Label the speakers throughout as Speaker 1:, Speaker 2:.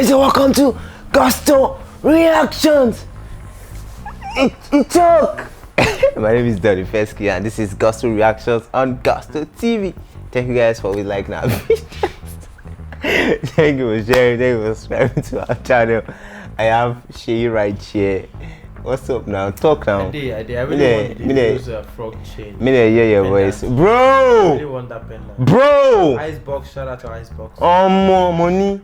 Speaker 1: guys, and welcome to Gusto Reactions. It's talk. My name is Donny Fesky, and this is Gusto Reactions on Gusto TV. Thank you guys for always liking our videos. Thank you for sharing. Thank you for subscribing to our channel. I have Shay right here. What's up now? Talk now.
Speaker 2: I really want to use a frog chain.
Speaker 1: Me hear your voice, bro.
Speaker 2: I really want that pen.
Speaker 1: Bro.
Speaker 2: Icebox, shout out to Icebox.
Speaker 1: More money.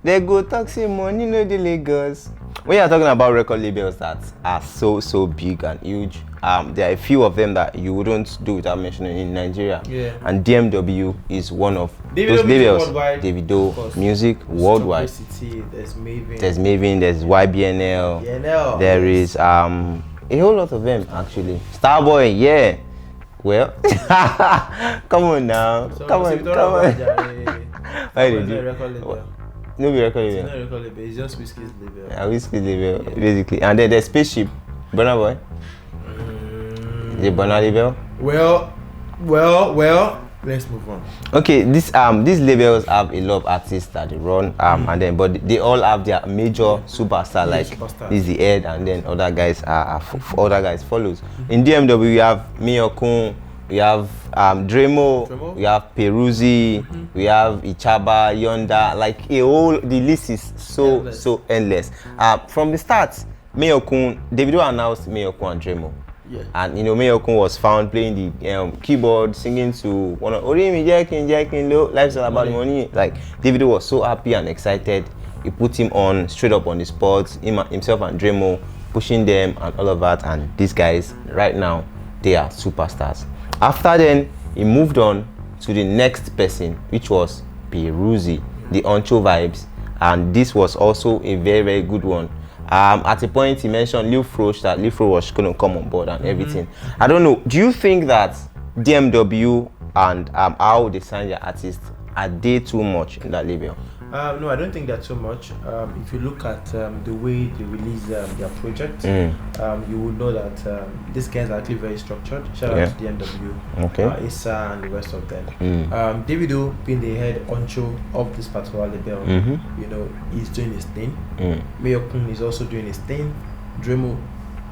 Speaker 1: They go taxi money, no the Lagos. When you're talking about record labels that are so big and huge, there are a few of them that you wouldn't do without mentioning in Nigeria.
Speaker 2: Yeah.
Speaker 1: And DMW is one of
Speaker 2: Davido
Speaker 1: those labels.
Speaker 2: Worldwide,
Speaker 1: Davido music worldwide.
Speaker 2: There's Maven.
Speaker 1: There's Maven. There's YBNL.
Speaker 2: BNL.
Speaker 1: There is a whole lot of them actually. Starboy, yeah. Well, come on now.
Speaker 2: So,
Speaker 1: come on. Why did you? No be record label.
Speaker 2: It's not record label. It's just Whiskey's label.
Speaker 1: Yeah, Whiskey's label, basically. And then there's Spaceship. Burna Boy. The Burna label.
Speaker 2: Well. Let's move on.
Speaker 1: Okay, these labels have a lot of artists that they run, and then but they all have their major superstar. Like this is the head, and then other guys other guys follows. In DMW we have Miyokun, we have Dremo, we have Peruzzi, we have Ichaba, Yonda. Like the list is so endless. From the start, Miyokun, Davido announced Miyokun and Dremo. Yeah. And you know, Miyokun was found playing the keyboard, singing to one of Orimi Jackin Low, Life's All About Money. Like Davido was so happy and excited. He put him on straight up on the spot, himself and Dremo, pushing them and all of that. And these guys right now, they are superstars. After then, he moved on to the next person, which was Peruzzi, the Oncho Vibes, and this was also a very good one. At a point he mentioned Lil Frosh, that Lil Frosh was going to come on board and everything. I don't know, do you think that DMW and how they sign their artists, are they too much in that label?
Speaker 2: No, I don't think that's too much. If you look at the way they release their project, you would know that these guys are actually very structured. Shout out to DMW, Issa and the rest of them. Davido, being the head honcho of this particular label, you know, he's doing his thing. Miyokun is also doing his thing. Dremo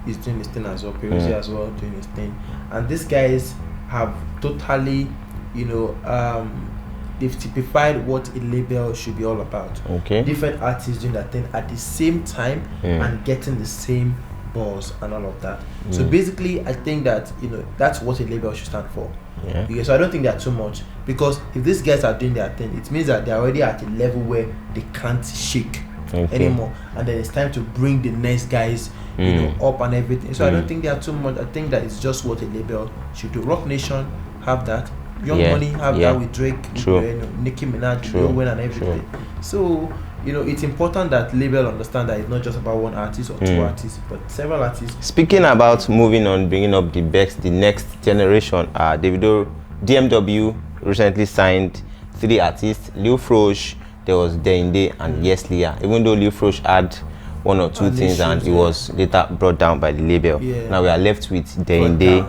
Speaker 2: is doing his thing as well. Peruzzi as well doing his thing. And these guys have totally, you know, they've typified what a label should be all about. Different artists doing that thing at the same time and getting the same buzz and all of that. So basically, I think that, you know, that's what a label should stand for. Because I don't think they're too much, because if these guys are doing their thing, it means that they're already at a level where they can't shake anymore, and then it's time to bring the next guys, you know, up and everything. So I don't think they are too much. I think that it's just what a label should do. Rock Nation have that. Young Money have that with Drake, you know, Nicki Minaj, Lil Wayne and everything. So, you know, it's important that label understand that it's not just about one artist or two artists, but several artists.
Speaker 1: Speaking about moving on, bringing up the next generation, DMW recently signed 3 artists. Lil Frosh, there was Deinde, and Liya. Even though Lil Frosh had 1 or 2 things and it was later brought down by the label. Now we are left with Deinde.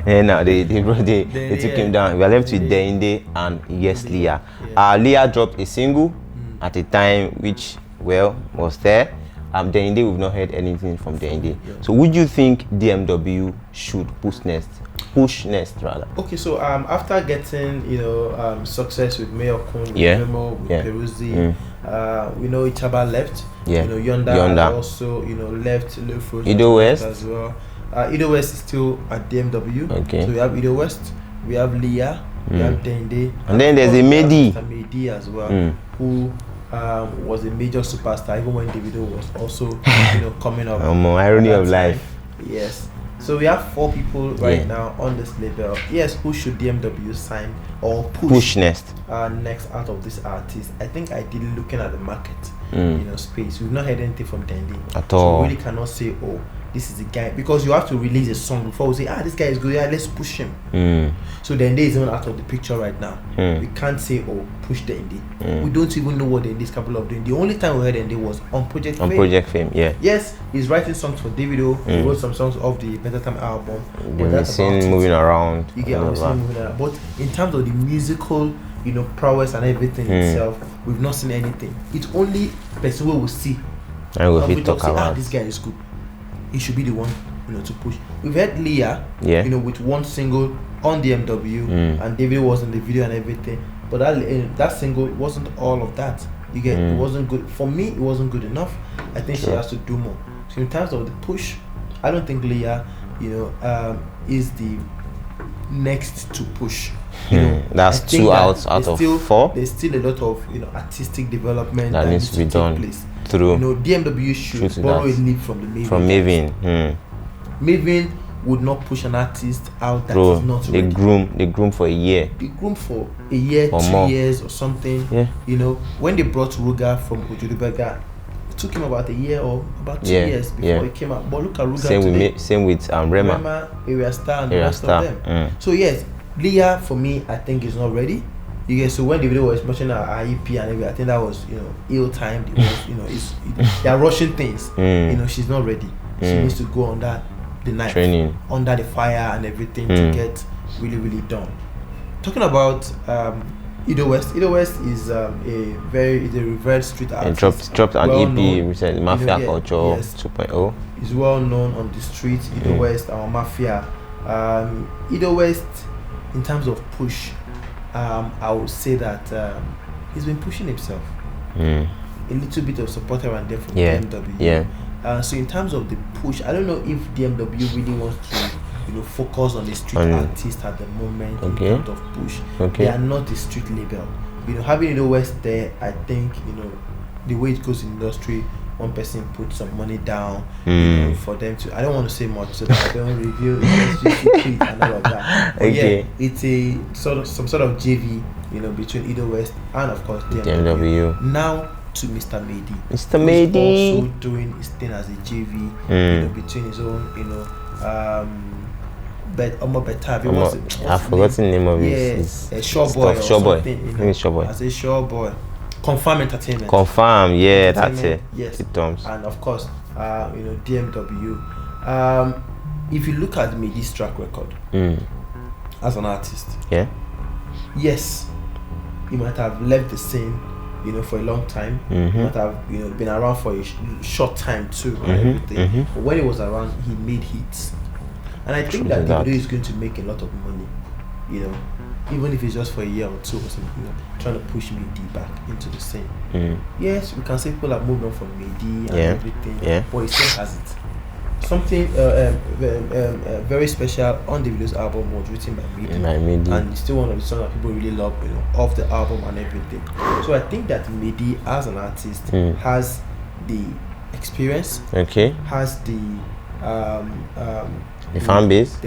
Speaker 1: And now they took him down. We are left with Deinde and Liya. Liya dropped a single at a time which, well, was there. Deinde, we've not heard anything from Deinde. So would you think DMW should push next rather? Okay,
Speaker 2: so after getting, you know, success with Miyokun, with Dremo, with Peruzzi, we know Ichaba left. You know, Yonda also, you know, left. Lil Frosh
Speaker 1: Ido West
Speaker 2: as well. Ido West is still at DMW. So we have Ido West, we have Liya, we have Deinde,
Speaker 1: and then there's a Medi
Speaker 2: as well, who was a major superstar even when Davido was also, you know, coming up.
Speaker 1: Irony of life.
Speaker 2: Yes. So we have 4 people right now on this label. Yes, who should DMW sign or push next out of this artist? I think ideally looking at the market, you know, space. We've not heard anything from Deinde
Speaker 1: at all.
Speaker 2: So we really cannot say, oh, this is the guy, because you have to release a song before we say, this guy is good, let's push him. So Deinde is even out of the picture right now. We can't say, oh, push Deinde. We don't even know what Deinde is capable of doing. The only time we heard Deinde was on Project Fame.
Speaker 1: Project Fame,
Speaker 2: Yes, he's writing songs for Davido. He wrote some songs off the Better Time album.
Speaker 1: But that's about moving around.
Speaker 2: You get moving around. But in terms of the musical prowess and everything itself, we've not seen anything. It's only person we will see.
Speaker 1: And we talk about
Speaker 2: this guy is good. He should be the one, to push. We've had Liya, with one single on DMW, and Davido was in the video and everything. But that single wasn't all of that. You get it wasn't good for me. It wasn't good enough. I think she has to do more. So in terms of the push, I don't think Liya, is the next to push.
Speaker 1: That's 2 out of 4.
Speaker 2: There's still a lot of artistic development
Speaker 1: that needs to be done
Speaker 2: place.
Speaker 1: Through
Speaker 2: DMW should borrow a leap from the Maven.
Speaker 1: Maven.
Speaker 2: Maven would not push an artist out that is not ready.
Speaker 1: They groom for a year.
Speaker 2: They groom for a year, or 2
Speaker 1: more.
Speaker 2: years or something.
Speaker 1: Yeah.
Speaker 2: When they brought Ruga from Ojulibega, it took him about a year or about 2 years before he came out. But look at Ruga today.
Speaker 1: Same with Rema,
Speaker 2: Area Star, and the rest of them. So yes, Liya for me, I think is not ready. So when the video was mentioning our EP and everything, I think that was ill timed. It was they are rushing things. She's not ready. She needs to go on that the knife
Speaker 1: training
Speaker 2: under the fire and everything to get really really done. Talking about Ido West is a reverse street artist.
Speaker 1: Dropped an EP recently, Mafia Culture 2.0.
Speaker 2: He's well known on the street. Ido West, our Mafia. Ido West, in terms of push, I would say that he's been pushing himself. A little bit of support around there from DMW. So in terms of the push, I don't know if DMW really wants to focus on the street artist at the moment in terms of push. They are not the street label. Having Ido West there, I think the way it goes in industry, one person puts some money down for them to. I don't want to say much so that I don't reveal the industry secret and all of that. But it's a some sort of JV, between Ido West and of course DMW. Now to Mr. Mehdi.
Speaker 1: Mr. Mehdi
Speaker 2: also doing his thing as a JV, between his own, but
Speaker 1: I've forgotten the name of it.
Speaker 2: Showboy or something.
Speaker 1: I think it's Showboy.
Speaker 2: As a Showboy. Confirm Entertainment.
Speaker 1: Confirm, that's it.
Speaker 2: Yes.
Speaker 1: It comes.
Speaker 2: And of course, DMW. If you look at Mehdi's track record as an artist, yes, he might have left the scene, for a long time. He might have, been around for a short time too, and everything. But when he was around, he made hits, and I think that Davido is going to make a lot of money, even if it's just for a year or two or something, trying to push Mehdi back into the scene. Yes, we can say people have moved on from Mehdi and everything, but he still has it. Something very special on Davido's album was written by Mehdi, and it's still one of the songs that people really love, of the album and everything. So I think that Mehdi as an artist has the experience, has the fan base.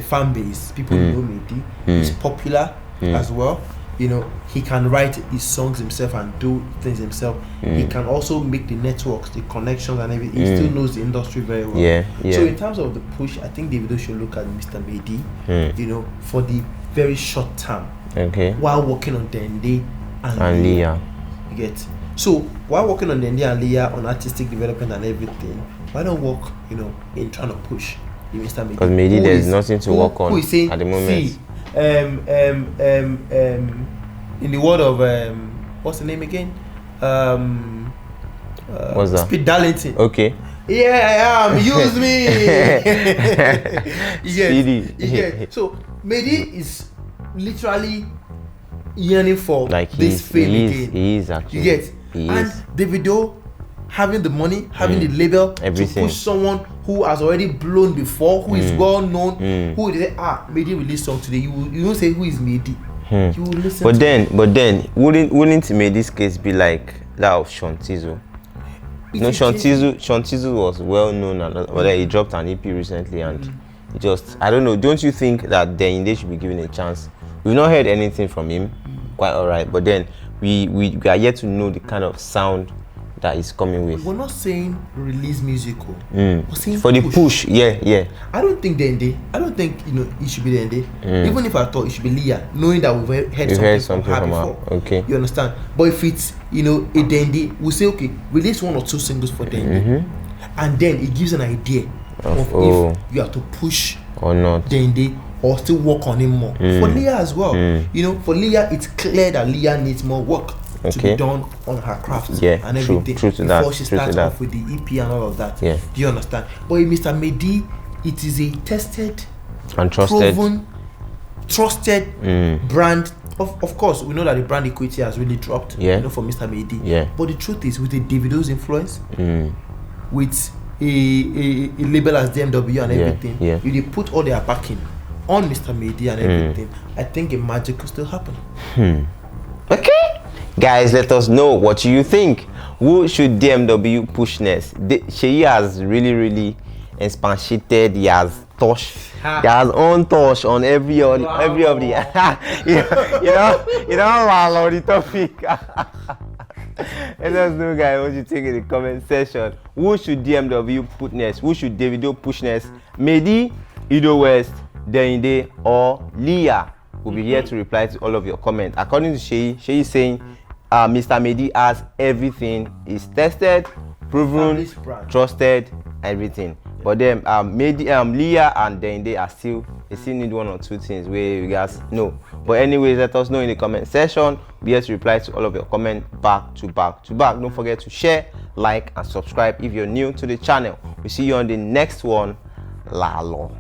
Speaker 2: People know Mehdi. He's popular as well. He can write his songs himself and do things himself. He can also make the networks, the connections and everything. He still knows the industry very well. So in terms of the push, I think Davido should look at Mr. Mehdi, for the very short term. While working on Deinde and Liya. You get. So while working on Deinde and Liya on artistic development and everything, why don't work, in trying to push Mr. Mehdi?
Speaker 1: Because Mehdi, there's nothing to work on at the moment.
Speaker 2: See, in the word of what's the name again?
Speaker 1: What's that?
Speaker 2: Speed Darlington.
Speaker 1: Yeah,
Speaker 2: I am. Use me. So Mehdi is literally yearning for this fame again.
Speaker 1: He is actually.
Speaker 2: You get. And Davido having the money, having the label,
Speaker 1: everything,
Speaker 2: to push someone who has already blown before, who is well known, who they say, Mehdi released song today. You don't say who is Mehdi. You will listen.
Speaker 1: But then, wouldn't Mehdi's case be like that of Sean Tizo? Sean Tizo was well known, and he dropped an EP recently, and it just, I don't know. Don't you think that Deinde should be given a chance? We've not heard anything from him, quite alright. But then we are yet to know the kind of sound that is coming with.
Speaker 2: We're not saying release musical. We're saying
Speaker 1: for the push. Yeah.
Speaker 2: I don't think Deinde. I don't think it should be Deinde. Even if I thought it should be Liya, knowing that we've heard something from her before.
Speaker 1: Okay.
Speaker 2: You understand? But if it's a Deinde, we'll say okay, release 1 or 2 singles for Deinde, and then it gives an idea of if you have to push
Speaker 1: or not
Speaker 2: Deinde or still work on him more. For Liya as well, you know, for Liya, it's clear that Liya needs more work to be done on her craft and everything before she starts off with the EP and all of that. Do you understand? But in Mr. Mehdi, it is a tested and trusted, proven, trusted brand. Of course, we know that the brand equity has really dropped, you know, for Mr. Mehdi. But the truth is, with the Davido's influence, with a label as DMW and everything, if they put all their backing on Mr. Mehdi and everything, I think a magic could still happen.
Speaker 1: Okay, guys, let us know what you think. Who should DMW push next? Sheyi has really expatiated. He has touched. He has own touch on every of the you know on the topic. Let us know, guys, what you think in the comment section. Who should DMW put next? Who should Davido push next? Mehdi, Ido West, Deinde, or Liya? We'll be here to reply to all of your comments. According to Sheyi is saying Mr. Mehdi has everything. Is tested, proven, trusted, everything. But then Liya and Deinde are still, they still need one or two things where you guys know. But anyways, let us know in the comment section. Be here to reply to all of your comments back to back. Don't forget to share, like, and subscribe if you're new to the channel. We'll see you on the next one. Lalo.